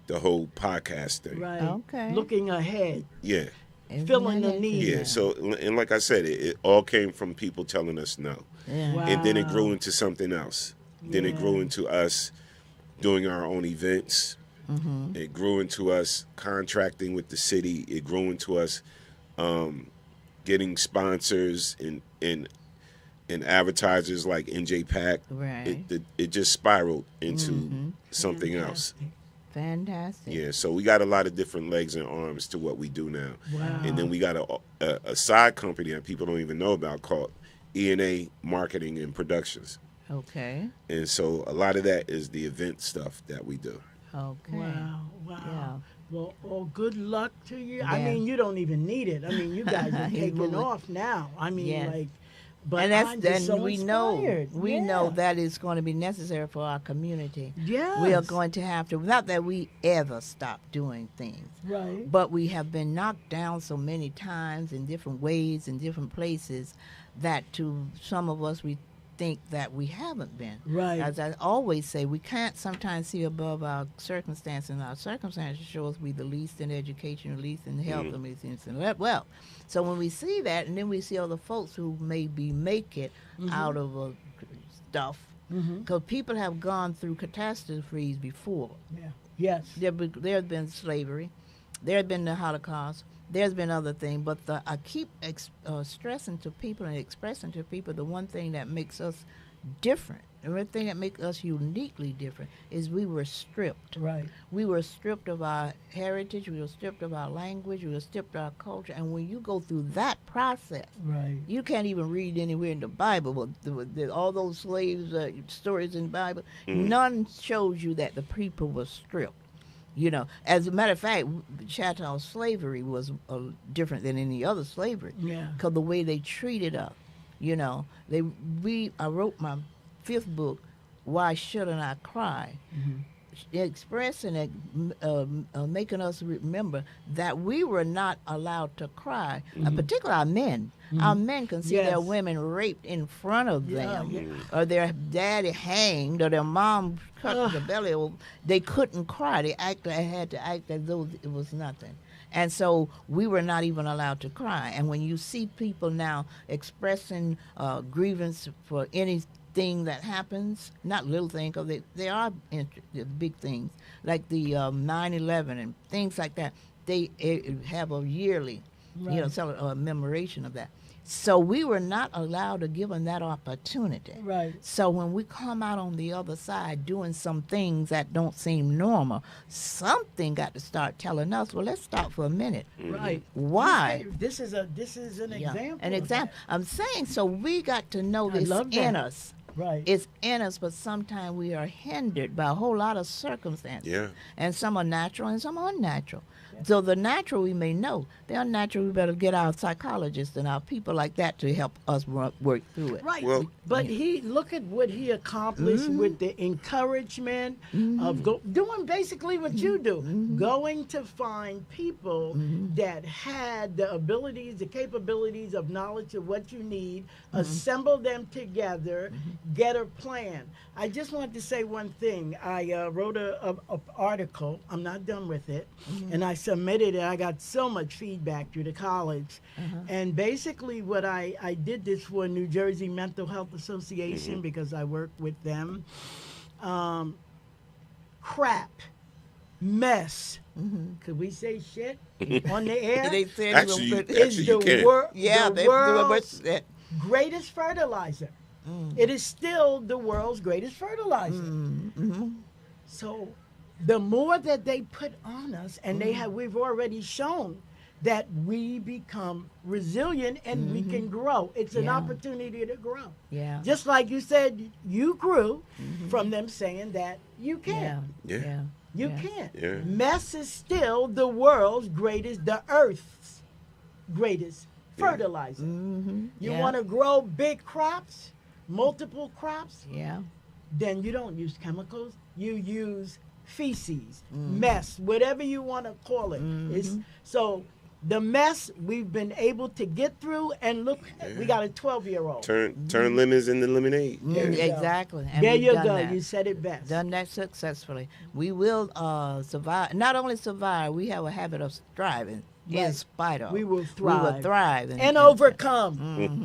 the whole podcast thing. Right. Okay. Looking ahead. Yeah, Isn't filling that the need. yeah. So, and like I said, it all came from people telling us no, Yeah. Wow. and then it grew into something else. Then it Yeah. grew into us doing our own events. It grew into us contracting with the city. It grew into us getting sponsors and advertisers like NJ Pack. Right. It just spiraled into something else. Fantastic. Yeah, so we got a lot of different legs and arms to what we do now. Wow. And then we got a side company that people don't even know about called E&A Marketing and Productions. Okay. And so a lot of that is the event stuff that we do. Okay. Wow. Yeah. Well, good luck to you. I Yeah. mean, you don't even need it. I mean, you guys are He's taking moving. off now. I mean, Yeah. like, but And that's I'm just so we know inspired. we know Yeah. that is going to be necessary for our community. Yes. We are going to have to, not that we ever stop doing things, Right. but we have been knocked down so many times in different ways, in different places, that to some of us we think that we haven't been. Right. As I always say, we can't sometimes see above our circumstances, and our circumstances show us we the least in education, the least in health, the least in wealth. So when we see that, and then we see other folks who maybe make it out of stuff, because people have gone through catastrophes before. Yeah. Yes. There's been slavery, there's been the Holocaust, there's been other things, but I keep stressing to people and expressing to people the one thing that makes us different, the one thing that makes us uniquely different is we were stripped. Right. We were stripped of our heritage, we were stripped of our language, we were stripped of our culture, and when you go through that process, Right. you can't even read anywhere in the Bible, but all those slaves stories in the Bible, none shows you that the people were stripped. You know, as a matter of fact, chattel slavery was different than any other slavery. Yeah. Because the way they treated us, you know, I wrote my 5th book, Why Shouldn't I Cry? Expressing it, making us remember that we were not allowed to cry, particularly our men. Our men can see their Yes. women raped in front of them, yeah. or their daddy hanged, or their mom cut the belly. Or they couldn't cry. They had to act as though it was nothing. And so we were not even allowed to cry. And when you see people now expressing grievance for anything that happens, not little things, because they are big things, like the 9/11 and things like that, they have a yearly, commemoration of that. So we were not allowed to give them that opportunity. Right. So when we come out on the other side doing some things that don't seem normal, something got to start telling us, well, let's stop for a minute. Right. Why? This is an example. An of example. I'm saying, so we got to know I this love in that. us. that. Right. It's in us, but sometimes we are hindered by a whole lot of circumstances. Yeah. And some are natural and some are unnatural. So the natural we may know. The unnatural, we better get our psychologists and our people like that to help us work through it. Right. Well- but look at what he accomplished with the encouragement of doing basically what you do. Going to find people that had the abilities, the capabilities of knowledge of what you need, assemble them together, get a plan. I just wanted to say one thing. I wrote a article. I'm not done with it. And I submitted it. I got so much feedback through the college. And basically what I did this for New Jersey Mental Health Association because I work with them. Crap, mess. Could we say shit on the air? They said Actually, we you- were good. Is you the, can. the world's that. greatest fertilizer. It is still the world's greatest fertilizer. So the more that they put on us, and we've already shown that we become resilient and we can grow. It's an Yeah. opportunity to grow. Yeah. Just like you said, you grew from them saying that you can. Yeah. Yeah. Yeah. You Yeah. can. Yeah. Mess is still the world's greatest, the earth's greatest fertilizer. You Yeah. want to grow big crops, multiple crops, Yeah. then you don't use chemicals. You use feces, mess, whatever you want to call it. So the mess we've been able to get through, and look, we got a 12-year-old. Turn lemons into lemonade. There you go. Exactly. And There we've you done go. that. You said it best. Done that successfully. We will survive. Not only survive, we have a habit of striving. in spite of. We will We will thrive. thrive. And overcome.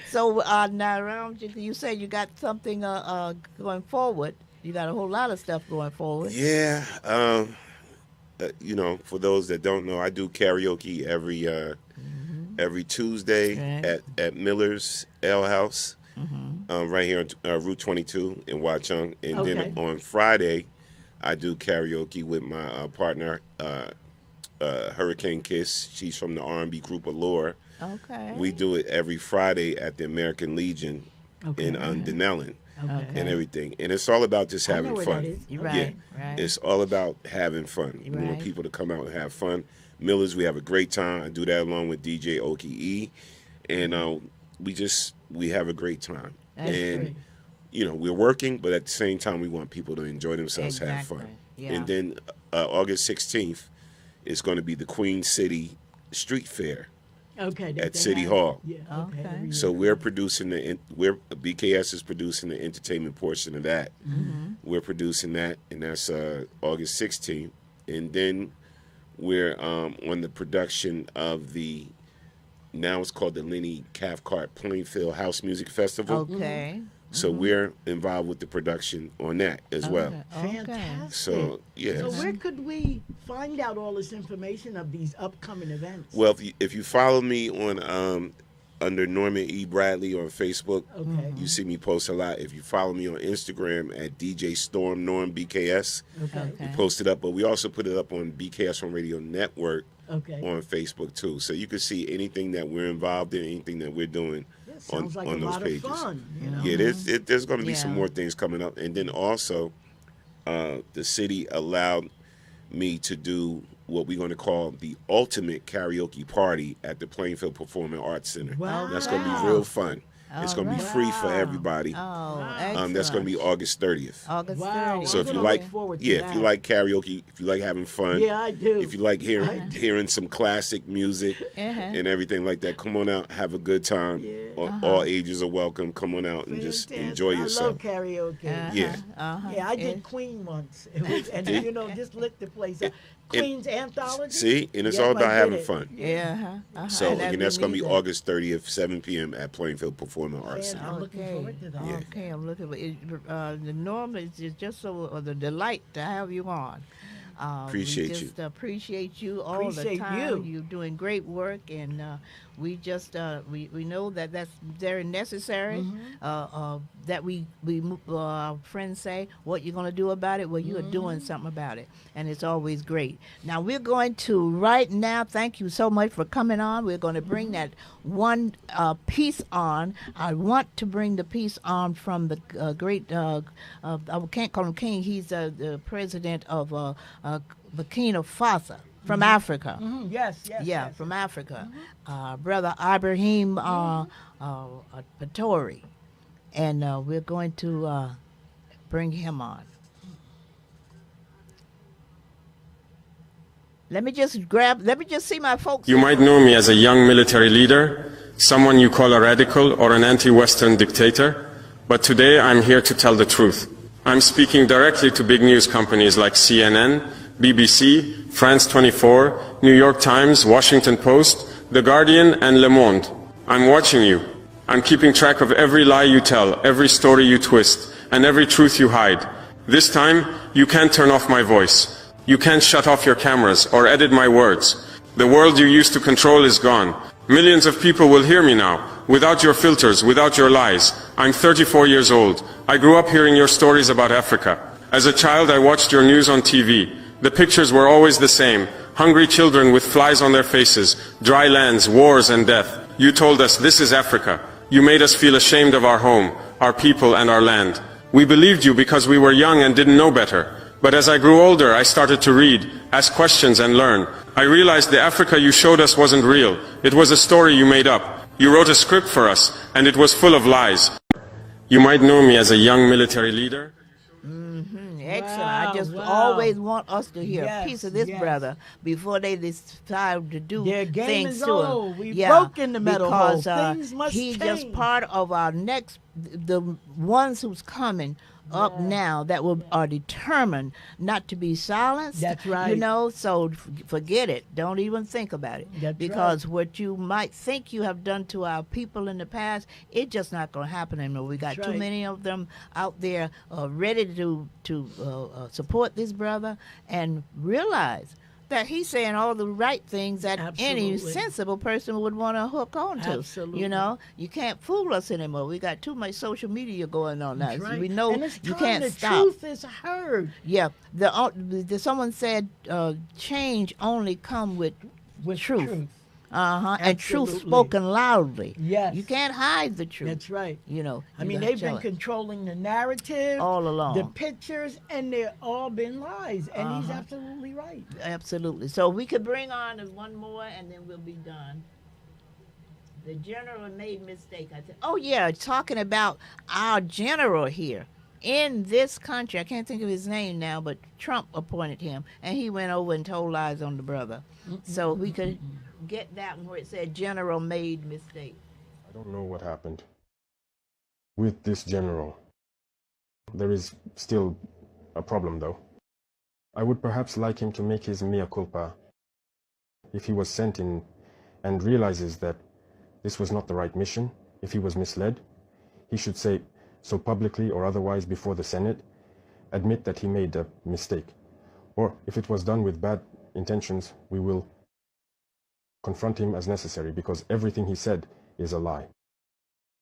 So now, Ramji, you said you got something going forward. You got a whole lot of stuff going forward. Yeah. For those that don't know, I do karaoke every Tuesday Right. at Miller's Ale House, right here on Route 22 in Watchung. And Okay. then on Friday, I do karaoke with my partner, Hurricane Kiss. She's from the R&B group Allure. Okay. We do it every Friday at the American Legion in Denellen. Okay. And everything, and it's all about just I know having where fun. that is. You're Yeah, right. Right. it's all about having fun. We want Right. people to come out and have fun. Millers, we have a great time. I do that along with DJ Okie E, and we have a great time. That's and great. we're working, but at the same time, we want people to enjoy themselves, have Exactly. fun. Yeah. And then August 16th is going to be the Queen City Street Fair. Okay. At they City have- Hall. Yeah. Okay. every So year. we're producing BKS is producing the entertainment portion of that. We're producing that, and that's August 16th, and then we're on the production of now it's called the Lenny Cathcart Plainfield House Music Festival. Okay. So we're involved with the production on that as well. Okay. Fantastic. So yeah. So where could we find out all this information of these upcoming events? Well, if you follow me on under Norman E. Bradley on Facebook, Okay. you see me post a lot. If you follow me on Instagram at DJ Storm Norm BKS, Okay. we post it up. But we also put it up on BKS on Radio Network Okay. on Facebook too. So you can see anything that we're involved in, anything that we're doing Yeah, sounds like on a those lot pages. of fun. You know? Yeah, there's going to be some Yeah. more things coming up, and then also the city allowed me to do what we're going to call the ultimate karaoke party at the Plainfield Performing Arts Center. Wow. That's going to be real fun. It's going to be Alright. free for Wow. everybody. Oh, excellent. That's going to be August 30th. August Wow. 30th. So if I'm you gonna like, look forward to if that. you like karaoke, if you like having fun, Yeah, I do. if you like hearing some classic music and everything like that, come on out, have a good time. Yeah. All ages are welcome. Come on out and just Fantastic. enjoy yourself. I love karaoke. Yeah. Yeah, I did Queen once. It was, and just lit the place up. Queen's Anthology. See, and it's Yep, all I about did having it. fun. Yeah. So And again, that's going to be we need August 30th, 7 p.m. at Plainfield Performing Arts Man, Center. I'm looking forward to that. Yeah. Okay, I'm looking for it. The norm is just so the delight to have you on. Appreciate we you. just appreciate you all Appreciate the time. you. You're doing great work, and we just we know that that's very necessary. That we our friends say, what you're going to do about it? Well, you are doing something about it, and it's always great. Now we're going to right now. Thank you so much for coming on. We're going to bring that one piece on. I want to bring the piece on from the great. I can't call him king. He's the president of Burkina Faso from Africa. Mhm, Yes, yes. Yeah, yes. from Africa. Brother Ibrahim Patori. And we're going to bring him on. Let me just see my folks. You might know me as a young military leader, someone you call a radical or an anti-Western dictator, but today I'm here to tell the truth. I'm speaking directly to big news companies like CNN, BBC, France 24, New York Times, Washington Post, The Guardian, and Le Monde. I'm watching you. I'm keeping track of every lie you tell, every story you twist, and every truth you hide. This time, you can't turn off my voice. You can't shut off your cameras or edit my words. The world you used to control is gone. Millions of people will hear me now, without your filters, without your lies. I'm 34 years old. I grew up hearing your stories about Africa. As a child, I watched your news on TV. The pictures were always the same. Hungry children with flies on their faces, dry lands, wars and death. You told us this is Africa. You made us feel ashamed of our home, our people and our land. We believed you because we were young and didn't know better. But as I grew older, I started to read, ask questions and learn. I realized the Africa you showed us wasn't real. It was a story you made up. You wrote a script for us, and it was full of lies. You might know me as a young military leader. Excellent. Wow, I just wow. always want us to hear Yes, a piece of this yes. brother before they decide to do Their game things is to him. old. We broke in the metal because hole. Things must he's just change. part of our next, the ones who's coming up Yeah. now that are determined not to be silenced. That's right. You know, so forget it. Don't even think about it. That's because what you might think you have done to our people in the past, it's just not going to happen anymore. We got That's too right. many of them out there ready to support this brother and realize that he's saying all the right things that any Absolutely. sensible person would want to hook on to. Absolutely. You know, you can't fool us anymore. We got too much social media going on now. That's right. We know and it's you time can't the stop. truth is heard Yeah, someone said change only come with with truth. And truth Absolutely. spoken loudly. Yes. You can't hide the truth. That's right. You know, I you mean, gotta they've tell been it controlling the narrative all along. the pictures, and they're all been lies. And he's Uh-huh. absolutely right. Absolutely. So we could bring on one more, and then we'll be done. The general made mistake. I think. Oh yeah, talking about our general here in this country. I can't think of his name now, but Trump appointed him, and he went over and told lies on the brother. So we could get that one where it said general made mistake. I don't know what happened with this general. There is still a problem, though. I would perhaps like him to make his mea culpa if he was sent in and realizes that this was not the right mission. If he was misled, he should say so publicly or otherwise before the Senate, admit that he made a mistake. Or if it was done with bad intentions, we will confront him as necessary, because everything he said is a lie.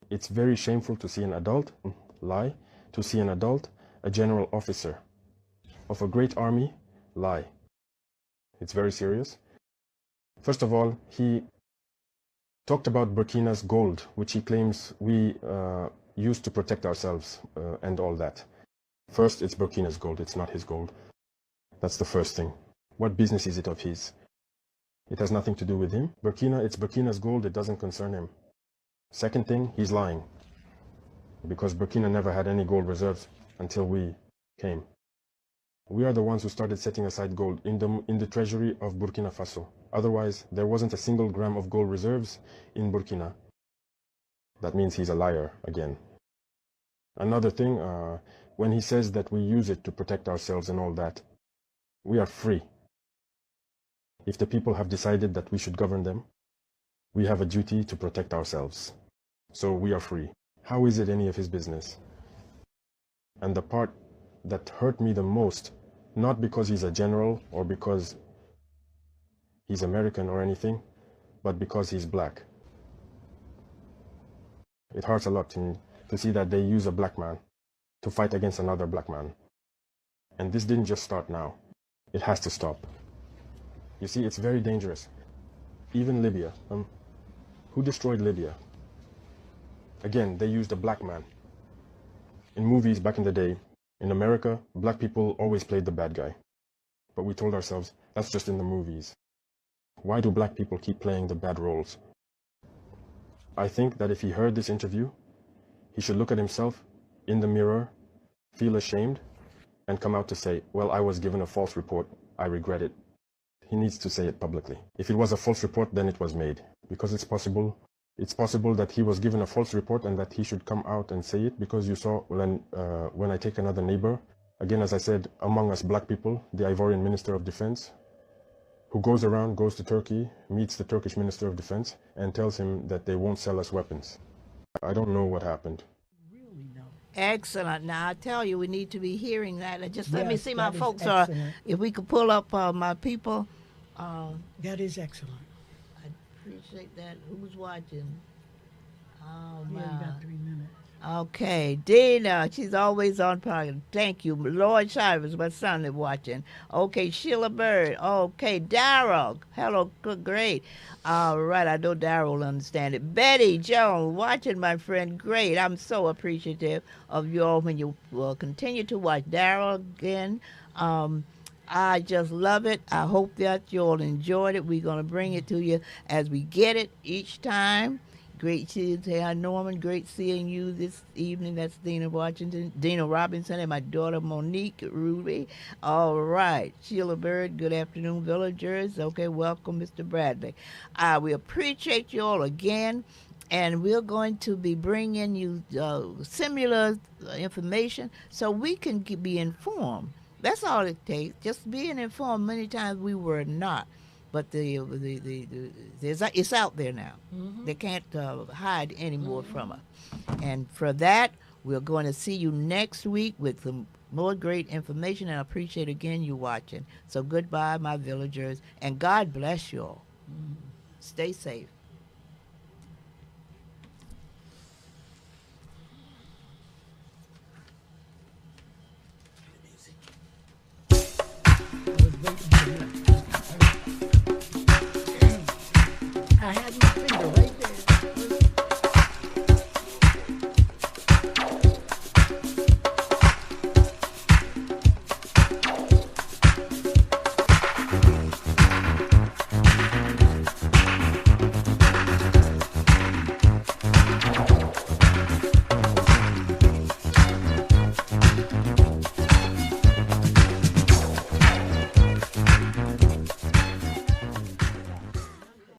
It's very shameful to see an adult lie, to see an adult, a general officer of a great army, lie. It's very serious. First of all, he talked about Burkina's gold, which he claims we used to protect ourselves and all that. First, it's Burkina's gold, it's not his gold. That's the first thing. What business is it of his? It has nothing to do with him. It's Burkina's gold, it doesn't concern him. Second thing, he's lying, because Burkina never had any gold reserves until we came. We are the ones who started setting aside gold in the treasury of Burkina Faso. Otherwise, there wasn't a single gram of gold reserves in Burkina. That means he's a liar again. Another thing, when he says that we use it to protect ourselves and all that, we are free. If the people have decided that we should govern them, we have a duty to protect ourselves. So we are free. How is it any of his business? And the part that hurt me the most, not because he's a general or because he's American or anything, but because he's black. It hurts a lot to see that they use a black man to fight against another black man. And this didn't just start now. It has to stop. You see, it's very dangerous. Even Libya. Who destroyed Libya? Again, they used a black man. In movies back in the day, in America, black people always played the bad guy. But we told ourselves, that's just in the movies. Why do black people keep playing the bad roles? I think that if he heard this interview, he should look at himself in the mirror, feel ashamed, and come out to say, well, I was given a false report, I regret it. He needs to say it publicly. If it was a false report, then it was made. Because it's possible that he was given a false report and that he should come out and say it, because you saw when I take another neighbor, again, as I said, among us black people, the Ivorian Minister of Defense, who goes to Turkey, meets the Turkish Minister of Defense, and tells him that they won't sell us weapons. I don't know what happened. Really, no. Excellent. Now I tell you, we need to be hearing that. Just let me Yes, see my that is folks. excellent. If we could pull up my people. That is excellent. I appreciate that. Who's watching? Oh Yeah, you wow. got 3 minutes. Okay, Dina, she's always on target. Thank you. Lloyd Shivers, my son, is watching. Okay, Sheila Bird. Okay, Daryl. Hello, good, great. All right, I know Daryl will understand it. Betty Jones, watching, my friend. Great. I'm so appreciative of you all when you will continue to watch. Daryl, again, I just love it. I hope that you all enjoyed it. We're going to bring it to you as we get it each time. Great seeing you, Norman. Great seeing you this evening. That's Dina Robinson, and my daughter Monique Ruby. All right. Sheila Bird, good afternoon, villagers. Okay, welcome, Mr. Bradley. We appreciate you all again. And we're going to be bringing you similar information so we can be informed. That's all it takes, just being informed. Many times we were not, but it's out there now. They can't hide anymore from us. And for that, we're going to see you next week with some more great information, and I appreciate again you watching. So goodbye, my villagers, and God bless you all. Stay safe. I had my finger